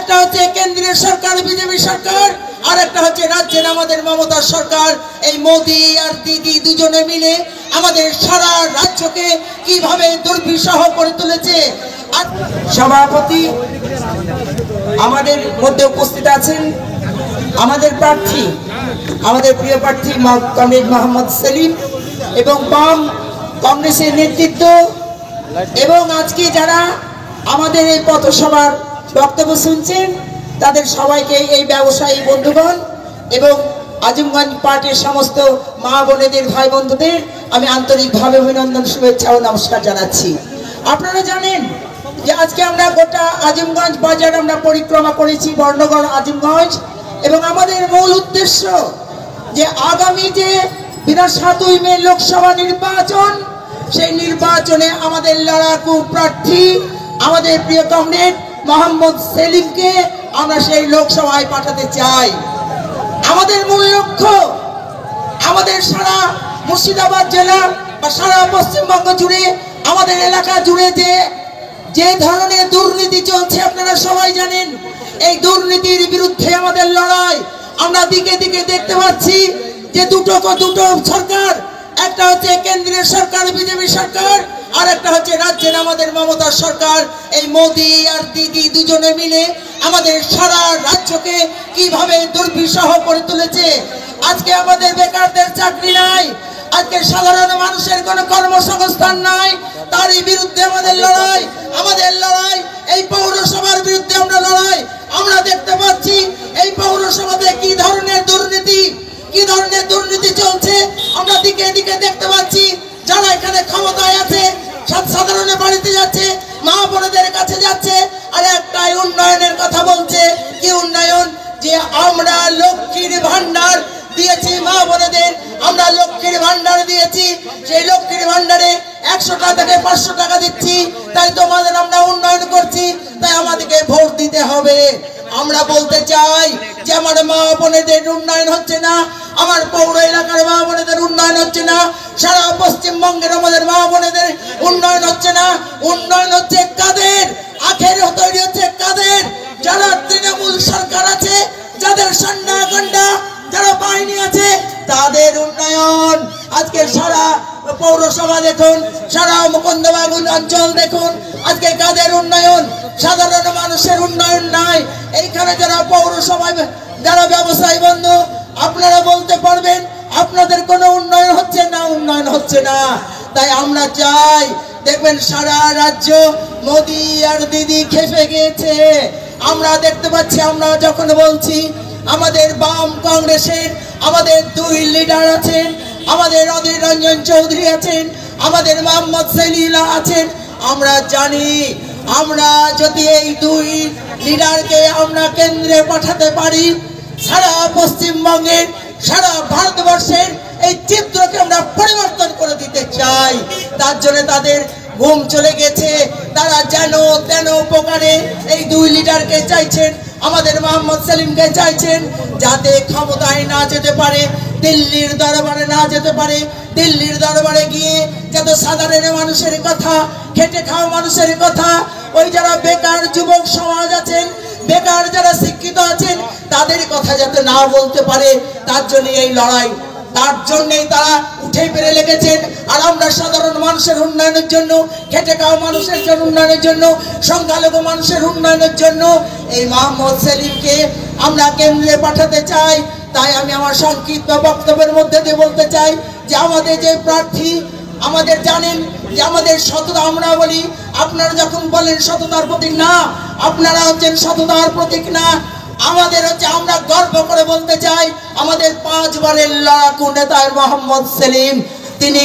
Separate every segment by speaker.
Speaker 1: একটা হচ্ছে কেন্দ্রীয় সরকার বিজেপি সরকার, আর একটা হচ্ছে রাজ্যের আমাদের মমতা সরকার। এই মোদি আর দিদি দুজনে মিলে আমাদের সারা রাজ্যকে কিভাবে দুর্বিষহ করে তুলেছে। আর সভাপতি আমাদের মধ্যে উপস্থিত আছেন আমাদের প্রার্থী, আমাদের প্রিয় প্রার্থী কমরেড মোহাম্মদ সেলিম এবং বাম কংগ্রেসের নেতৃত্ব, এবং আজকে যারা আমাদের এই পথসভার বক্তব্য শুনছেন তাদের সবাইকে, এই ব্যবসায়ী বন্ধুগণ এবং আজিমগঞ্জ পার্টির সমস্ত মা বোনেদের, ভাই বন্ধুদের আমি আন্তরিকভাবে অভিনন্দন, শুভেচ্ছা ও নমস্কার জানাচ্ছি। আপনারা জানেন যে আজকে আমরা গোটা আজিমগঞ্জ বাজার আমরা পরিক্রমা করেছি, বর্ণগড় আজিমগঞ্জ, এবং আমাদের মূল উদ্দেশ্য যে আগামী যে 7ই মে লোকসভা নির্বাচন, সেই নির্বাচনে আমাদের লড়াকু প্রার্থী আমাদের প্রিয় কমরেড মোহাম্মদ সেলিমকে আমরা সেই লোকসভায় পাঠাতে চাই। আমাদের মূল লক্ষ্য আমাদের সারা মুর্শিদাবাদ জেলা বা সারা পশ্চিমবঙ্গ জুড়ে, আমাদের এলাকা জুড়ে যে ধরনের দুর্নীতি চলছে আপনারা সবাই জানেন। এই দুর্নীতির বিরুদ্ধে আমাদের লড়াই। আমরা দিকে দিকে দেখতে পাচ্ছি যে দুটো সরকার, একটা হচ্ছে কেন্দ্রীয় সরকার বিজেপি সরকার, আর একটা হচ্ছে রাজ্যের আমাদের মমতা সরকার। এই মোদি আর দিদি দুজনে মিলে আমাদের সারা রাজ্যকে কিভাবে দুর্বিষহ করে তুলেছে। আজকে আমাদের বেকারদের চাকরি নাই, আজকে সাধারণ মানুষের কোনো কর্মসংস্থান নাই। তারই বিরুদ্ধে আমাদের লড়াই। আমাদের লড়াই এই পৌরসভার বিরুদ্ধে আমরা লড়াই। আমরা দেখতে পাচ্ছি এই পৌরসভাতে কি ধরনের দুর্নীতি চলছে। আমরা দিকে দিকে দেখতে পাচ্ছি যারা এখানে ক্ষমতায় আছে সাধারণের বাড়িতে যাচ্ছে, মা বোনেদের কাছে যাচ্ছে, আর একটাই উন্নয়নের কথা বলছে। কি উন্নয়ন? যে আমরা লক্ষ্মীর ভান্ডার দিয়েছি মা বোনেদের, আমরা লক্ষ্মীর ভান্ডার দিয়েছি, সেই লক্ষ্মীর ভান্ডারে 100 টাকা থেকে 500 টাকা দিচ্ছি, তাই তোমাদের আমরা উন্নয়ন করছি, তাই আমাদেরকে ভোট দিতে হবে। আমরা বলতে চাই যে আমার মা বোনেদের উন্নয়ন হচ্ছে না, আমার পৌর এলাকার মা বোনেদের উন্নয়ন হচ্ছে না, সারা পশ্চিমবঙ্গের আমাদের মা বোনেদের উন্নয়ন হচ্ছে না। উন্নয়ন হচ্ছে কাদের? আখের তৈরি হচ্ছে কাদের? যারা তৃণমূল সরকার আছে, যাদের সান্ডা গন্ডা, যারা বাহিনী আছে, তাদের উন্নয়ন। আজকে সারা পৌরসভা দেখুন, সারা মুকুন্দবাবু অঞ্চল দেখুন, আজকে কাদের উন্নয়ন? সাধারণ মানুষের উন্নয়ন নাই। এইখানে যারা পৌরসভায় যারা ব্যবসায়ী বন্ধু, আপনারা বলতে পারবেন আপনাদের কোনো উন্নয়ন হচ্ছে না। তাই আমরা চাই, দেখবেন সারা রাজ্য মোদি আর দিদি খেপে গিয়েছে। আমরা দেখতে পাচ্ছি, আমরা যখন বলছি আমাদের বাম কংগ্রেসের আমাদের 2 লিডার আছেন, আমাদের অধীর রঞ্জন চৌধুরী আছেন, আমাদের মোহাম্মদ সেলিম আছেন। আমরা জানি আমরা যদি এই 2 লিডারকে আমরা কেন্দ্রে পাঠাতে পারি, সারা পশ্চিমবঙ্গের, সারা ভারতবর্ষের এই চিত্রকে আমরা পরিবর্তন করে দিতে চাই। তার জন্য তাদের ঘুম চলে গেছে। তারা যেন তেন প্রকারে এই 2 লিডারকে চাইছেন, আমাদের মোহাম্মদ সেলিমকে চাইছেন, যাতে ক্ষমতায় না যেতে পারে, দিল্লির দরবারে না যেতে পারে। দিল্লির দরবারে গিয়ে যাতে সাধারণ মানুষের কথা, খেটে খাওয়া মানুষের কথা, ওই যারা বেকার যুবক সমাজ আছেন, বেকার যারা শিক্ষিত আছেন, তাদের কথা যাতে না বলতে পারে, তার জন্য এই লড়াই। তার জন্যই তারা উঠে পেরে লেগেছেন। আর আমরা সাধারণ মানুষের উন্নয়নের জন্য, খেটে খাওয়া মানুষের জন্য উন্নয়নের জন্য, সংখ্যালঘু মানুষের উন্নয়নের জন্য এই মোহাম্মদ সেলিমকে আমরা কেন্দ্রে পাঠাতে চাই। তাই আমি আমার সংক্ষিপ্ত বক্তব্যের মধ্যে দিয়ে বলতে চাই যে আমাদের যে প্রার্থী, আমাদের জানেন যে আমাদের সততা, আমরা বলি আপনারা যখন বলেন সততার প্রতীক না, আপনারা হচ্ছেন সততার প্রতীক না। আমাদের হচ্ছে, আমরা গর্ব করে বলতে চাই আমাদের 5 বারের লড়াকু নেতা মোহাম্মদ সেলিম, তিনি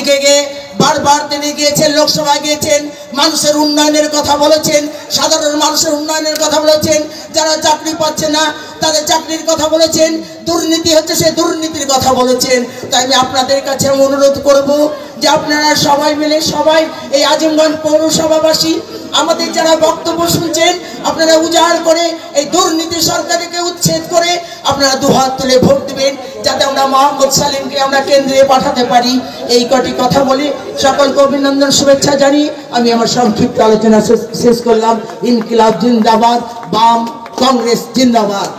Speaker 1: বারবার তিনি গিয়েছেন, লোকসভায় গিয়েছেন, মানুষের উন্নয়নের কথা বলেছেন, সাধারণ মানুষের উন্নয়নের কথা বলেছেন, যারা চাকরি পাচ্ছে না তাদের চাকরির কথা বলেছেন, দুর্নীতি হচ্ছে সে দুর্নীতির কথা বলেছেন। তাই আমি আপনাদের কাছে অনুরোধ করব যে আপনারা সবাই মিলে, সবাই এই আজিমগঞ্জ পৌরসভাবাসী আমাদের যারা বক্তব্য শুনছেন, আপনারা উজাড় করে এই দুর্নীতি সরকারকে উচ্ছেদ করে আপনারা দুহাত তুলে ভোট দিবেন, যাতে আমরা মোহাম্মদ সেলিমকে আমরা কেন্দ্রে পাঠাতে পারি। এই কটি কথা বলে সকলকে অভিনন্দন, শুভেচ্ছা জানিয়ে আমি আমার সংক্ষিপ্ত আলোচনা শেষ করলাম। ইনকিলাব জিন্দাবাদ, বাম কংগ্রেস জিন্দাবাদ।